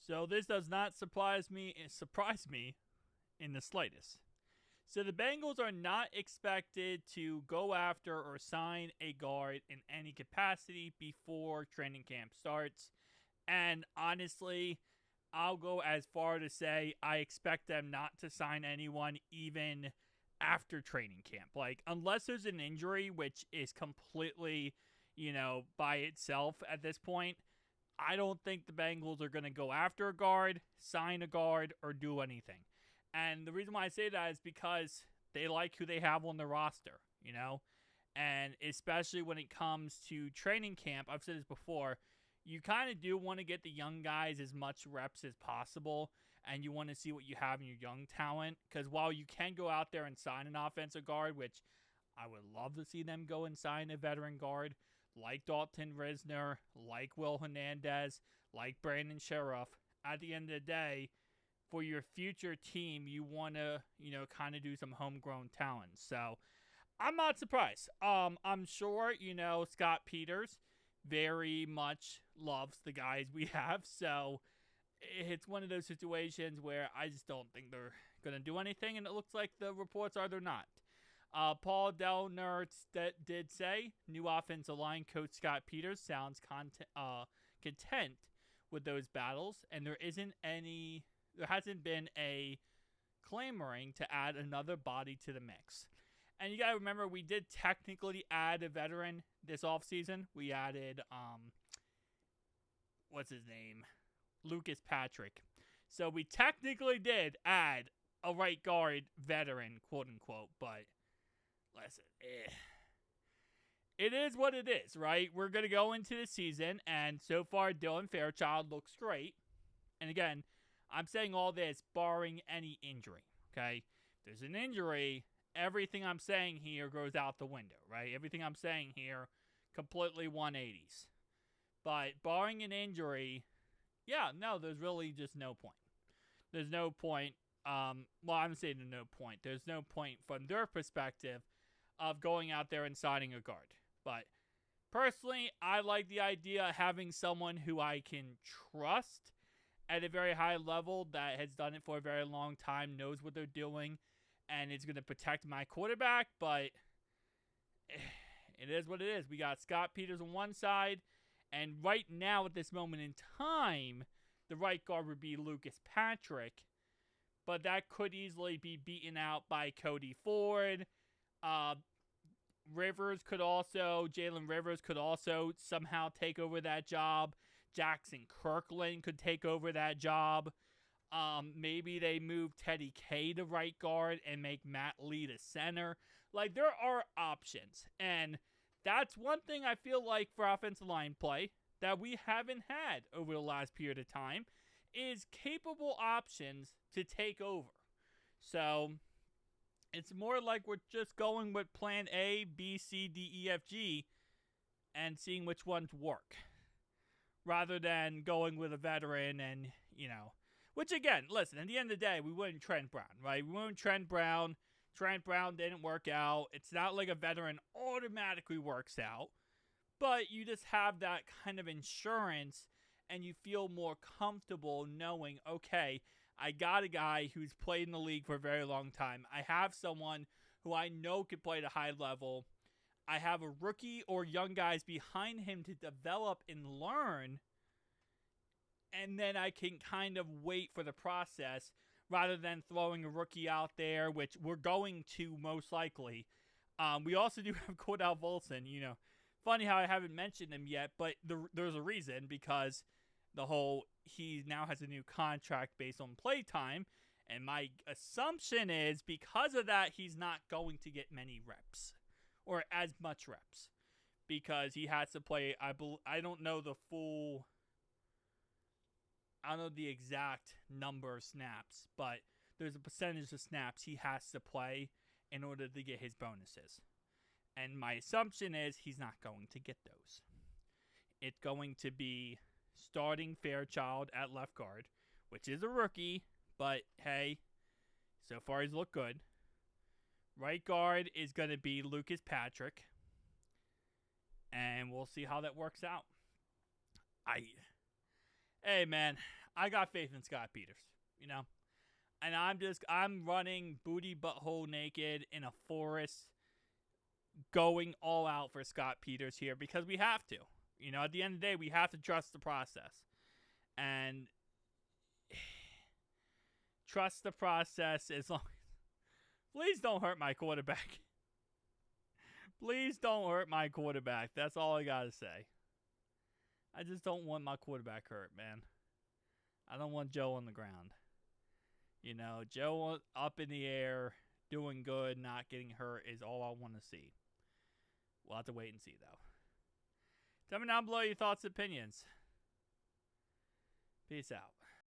So this does not surprise me in the slightest. So the Bengals are not expected to go after or sign a guard in any capacity before training camp starts. And honestly, I'll go as far to say I expect them not to sign anyone even after training camp. Like, unless there's an injury, which is completely, by itself at this point, I don't think the Bengals are going to go after a guard, sign a guard, or do anything. And the reason why I say that is because they like who they have on the roster. And especially when it comes to training camp, I've said this before, you kind of do want to get the young guys as much reps as possible, and you want to see what you have in your young talent. Because while you can go out there and sign an offensive guard, which I would love to see them go and sign a veteran guard, like Dalton Risner, like Will Hernandez, like Brandon Sheriff, at the end of the day, for your future team, you want to, kind of do some homegrown talent. So I'm not surprised. I'm sure, Scott Peters very much loves the guys we have. So it's one of those situations where I just don't think they're going to do anything. And it looks like the reports are they're not. Paul Del Nerds did say new offensive line coach Scott Peters sounds content with those battles, and there hasn't been a clamoring to add another body to the mix. And you gotta remember, we did technically add a veteran this offseason. We added what's his name? Lucas Patrick. So we technically did add a right guard veteran, quote unquote, but listen, it is what it is, right? We're going to go into the season, and so far, Dylan Fairchild looks great. And again, I'm saying all this barring any injury, okay? If there's an injury, everything I'm saying here goes out the window, right? Everything I'm saying here, completely 180s. But barring an injury, there's really just no point. There's no point. I'm saying no point. There's no point from their perspective of going out there and signing a guard. But personally, I like the idea of having someone who I can trust at a very high level that has done it for a very long time, knows what they're doing, and is going to protect my quarterback. But it is what it is. We got Scott Peters on one side, and right now at this moment in time, the right guard would be Lucas Patrick, but that could easily be beaten out by Cody Ford. Jalen Rivers could also somehow take over that job. Jackson Kirkland could take over that job. Maybe they move Teddy K to right guard and make Matt Lee to center. Like, there are options. And that's one thing I feel like for offensive line play that we haven't had over the last period of time is capable options to take over. So it's more like we're just going with plan A, B, C, D, E, F, G and seeing which ones work, rather than going with a veteran and, which again, listen, at the end of the day, we went Trent Brown, right? We went Trent Brown. Trent Brown didn't work out. It's not like a veteran automatically works out, but you just have that kind of insurance and you feel more comfortable knowing, okay, I got a guy who's played in the league for a very long time. I have someone who I know can play at a high level. I have a rookie or young guys behind him to develop and learn. And then I can kind of wait for the process rather than throwing a rookie out there, which we're going to most likely. We also do have Cordell Volson. Funny how I haven't mentioned him yet, but there's a reason, because he now has a new contract based on play time, and my assumption is because of that, he's not going to get many reps, or as much reps, because he has to play, I don't know the exact number of snaps, but there's a percentage of snaps he has to play in order to get his bonuses. And my assumption is he's not going to get those. It's going to be starting Fairchild at left guard, which is a rookie, but hey, so far he's looked good. Right guard is going to be Lucas Patrick, and we'll see how that works out. Hey man, I got faith in Scott Peters, you know? And I'm running booty butthole naked in a forest, going all out for Scott Peters here because we have to. You know, at the end of the day, we have to trust the process. And trust the process as long as... Please don't hurt my quarterback. Please don't hurt my quarterback. That's all I gotta say. I just don't want my quarterback hurt, man. I don't want Joe on the ground. You know, Joe up in the air, doing good, not getting hurt is all I want to see. We'll have to wait and see, though. Tell me down below your thoughts and opinions. Peace out.